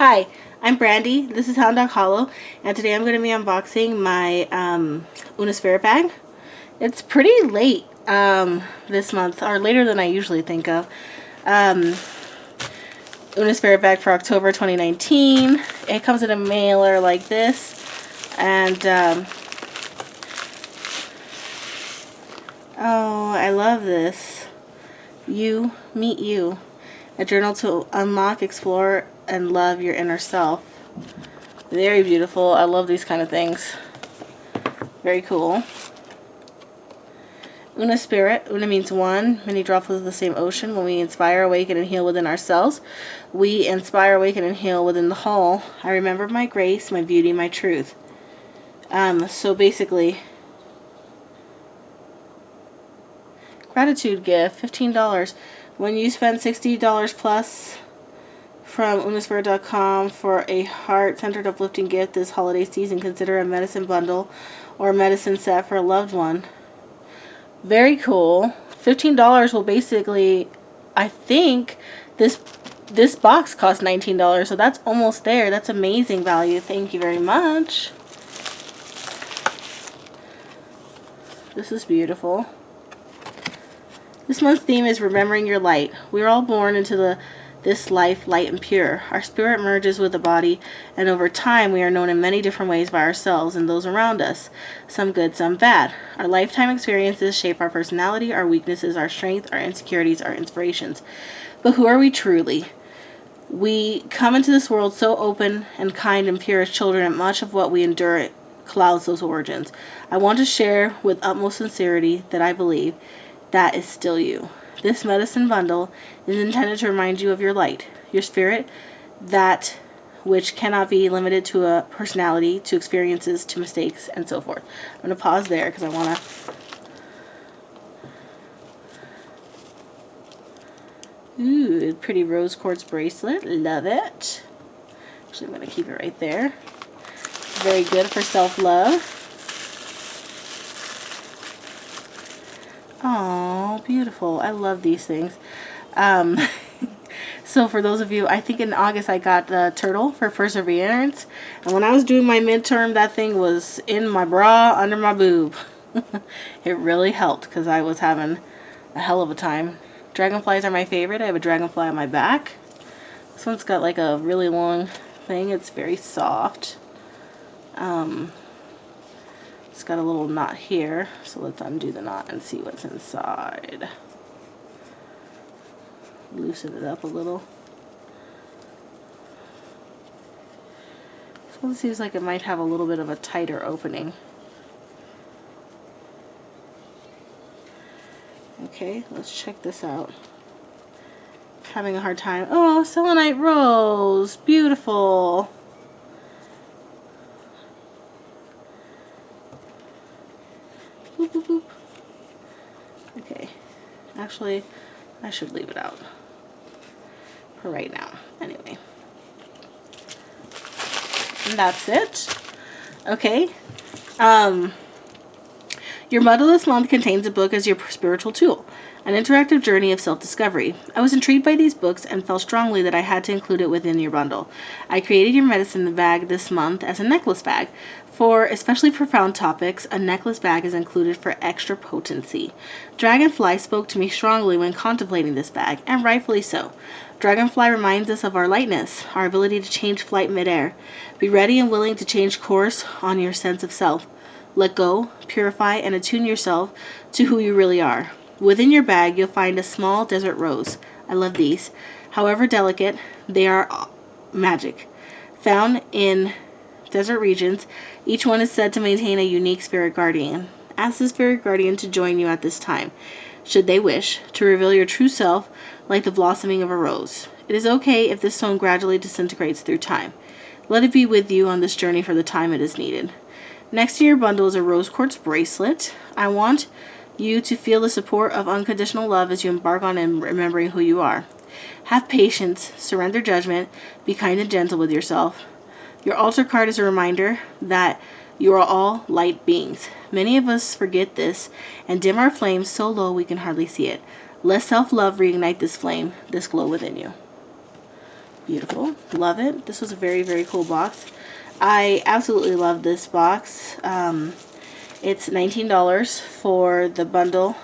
Hi, I'm Brandy. This is Hound Dog Hollow, and today I'm going to be unboxing my Una Spirit bag. It's pretty late this month, or later than I usually think of. Una Spirit bag for October 2019. It comes in a mailer like this, and oh, I love this. You meet you. A journal to unlock, explore, and love your inner self. Very beautiful. I love these kind of things. Very cool. Una Spirit. Una means one. Many droplets of the same ocean. When we inspire, awaken, and heal within ourselves, we inspire, awaken, and heal within the whole. I remember my grace, my beauty, my truth. So basically, gratitude gift, $15. When you spend $60 plus from unaspirit.com for a heart-centered uplifting gift this holiday season, consider a medicine bundle or a medicine set for a loved one. Very cool. $15 will basically, I think this box costs $19, so that's almost there. That's amazing value. Thank you very much. This is beautiful. This month's theme is remembering your light. We are all born into this life light and pure. Our spirit merges with the body, and over time we are known in many different ways by ourselves and those around us, some good, some bad. Our lifetime experiences shape our personality, our weaknesses, our strength, our insecurities, our inspirations. But who are we truly? We come into this world so open and kind and pure as children, and much of what we endure clouds those origins. I want to share with utmost sincerity that I believe that is still you. This medicine bundle is intended to remind you of your light, your spirit, that which cannot be limited to a personality, to experiences, to mistakes, and so forth. I'm going to pause there because I want to... Ooh, pretty rose quartz bracelet. Love it. Actually, I'm going to keep it right there. Very good for self-love. Oh, beautiful. I love these things. So for those of you, I think in August I got the turtle for perseverance. And when I was doing my midterm, that thing was in my bra, under my boob. It really helped because I was having a hell of a time. Dragonflies are my favorite. I have a dragonfly on my back. This one's got like a really long thing. It's very soft. It's got a little knot here, so let's undo the knot and see what's inside. Loosen it up a little. This one seems like it might have a little bit of a tighter opening. Okay, let's check this out. Having a hard time. Oh, selenite rose. Beautiful. Boop, boop, boop. Okay, actually, I should leave it out for right now. Anyway, and that's it. Okay, your bundle this month contains a book as your spiritual tool, an interactive journey of self-discovery. I was intrigued by these books and felt strongly that I had to include it within your bundle. I created your medicine bag this month as a necklace bag. For especially profound topics, a necklace bag is included for extra potency. Dragonfly spoke to me strongly when contemplating this bag, and rightfully so. Dragonfly reminds us of our lightness, our ability to change flight midair. Be ready and willing to change course on your sense of self. Let go, purify, and attune yourself to who you really are. Within your bag, you'll find a small desert rose. I love these. However delicate, they are magic. Found in desert regions, each one is said to maintain a unique spirit guardian. Ask the spirit guardian to join you at this time, should they wish, to reveal your true self like the blossoming of a rose. It is okay if this stone gradually disintegrates through time. Let it be with you on this journey for the time it is needed. Next to your bundle is a rose quartz bracelet. I want you to feel the support of unconditional love as you embark on remembering who you are. Have patience, surrender judgment, be kind and gentle with yourself. Your altar card is a reminder that you are all light beings. Many of us forget this and dim our flames so low we can hardly see it. Let self-love reignite this flame, this glow within you. Beautiful. Love it. This was a very, very cool box. I absolutely love this box. It's $19 for the bundle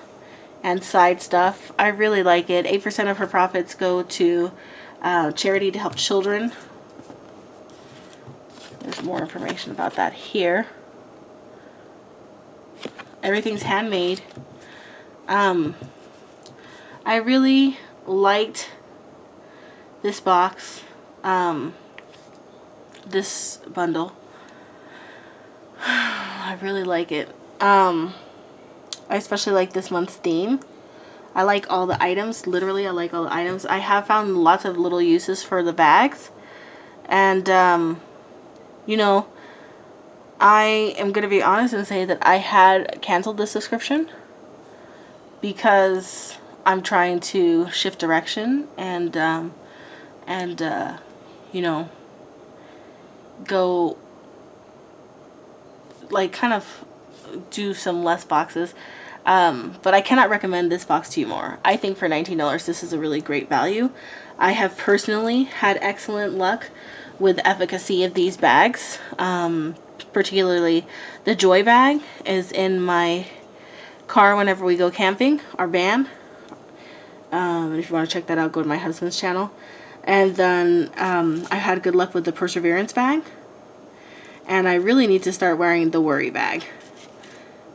and side stuff. I really like it. 8% of her profits go to charity to help children. There's more information about that here. Everything's handmade. I really liked this box, this bundle. I really like it. I especially like this month's theme. I like all the items. Literally, I like all the items. I have found lots of little uses for the bags. And, you know, I am going to be honest and say that I had canceled this subscription because I'm trying to shift direction and you know, go, like, kind of do some less boxes. But I cannot recommend this box to you more. I think for $19, this is a really great value. I have personally had excellent luck with the efficacy of these bags. Particularly the Joy bag is in my car whenever we go camping, our van. If you want to check that out, go to my husband's channel. And then I had good luck with the Perseverance bag. And I really need to start wearing the Worry bag.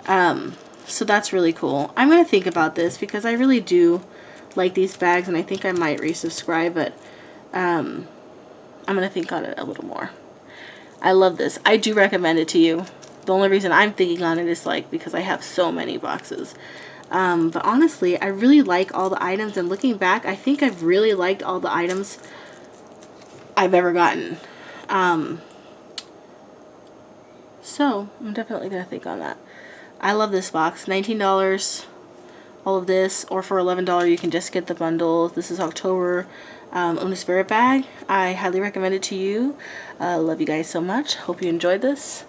So that's really cool. I'm going to think about this because I really do like these bags, and I think I might resubscribe, but I'm going to think on it a little more. I love this. I do recommend it to you. The only reason I'm thinking on it is like because I have so many boxes. But honestly, I really like all the items, and looking back, I think I've really liked all the items I've ever gotten. So I'm definitely going to think on that. I love this box. $19, all of this, or for $11 you can just get the bundle. This is October Una Spirit bag. I highly recommend it to you. Love you guys so much. Hope you enjoyed this.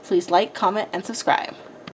Please like, comment, and subscribe.